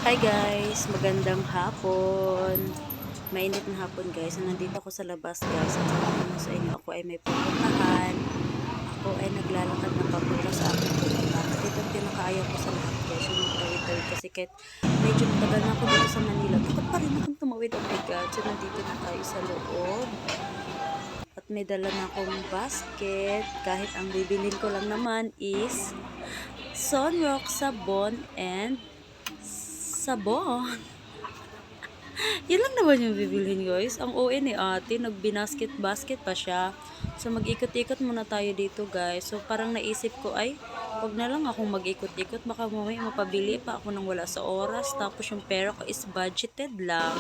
Hi guys, magandang hapon. Mainit na hapon guys. So, nandito ako sa labas guys. At sabi ko sa inyo, ako ay may pupuntahan. Ako ay naglalakad na papunta sa aking pupuntahan. At ito ang pinakaayaw ko sa lahat guys. Yung magtawid-tawid kasi kahit medyo matagal na ako dito sa Manila. Takot pa rin akong tumawid. Oh my God. So nandito na tayo sa loob. At may dala na akong basket. Kahit ang bibilin ko lang naman is Sunrock sabon and sabon. Yan lang naman yung bibilhin guys. Ang OA ni ate, nagbinasket-basket pa siya. So mag-ikot-ikot muna tayo dito guys. So parang naisip ko ay, wag na lang akong mag-ikot-ikot. Baka mamaya mapabili pa ako ng wala sa oras. Tapos yung pera ko is budgeted lang.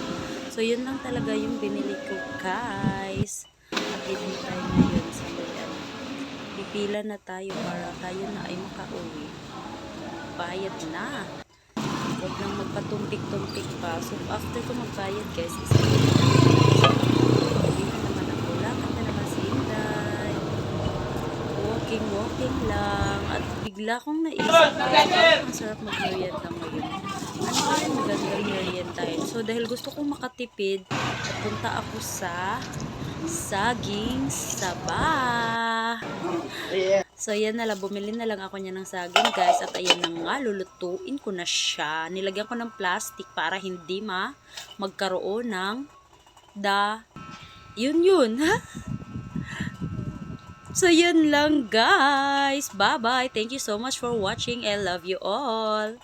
So yun lang talaga yung binili ko guys. At dito na tayo ngayon. So yan. Pipila na tayo para tayo na ay makauwi. Bayad na. Huwag lang magpatumpik-tumpik pa. So, after ko magbayad, guys, hindi na naman ako. Lakad na naman si Inday. Walking lang. At bigla kong naisip, ang sarap mag-merienda ngayon. Ano ba yung magandang merienda tayo? So, dahil gusto kong makatipid, punta ako sa Saging Saba. So, yan na lang. Bumili na lang ako niya ng saging, guys. At ayan na nga, lulutuin ko na siya. Nilagyan ko ng plastic para hindi magkaroon ng yun. So, yun lang, guys. Bye-bye. Thank you so much for watching. I love you all.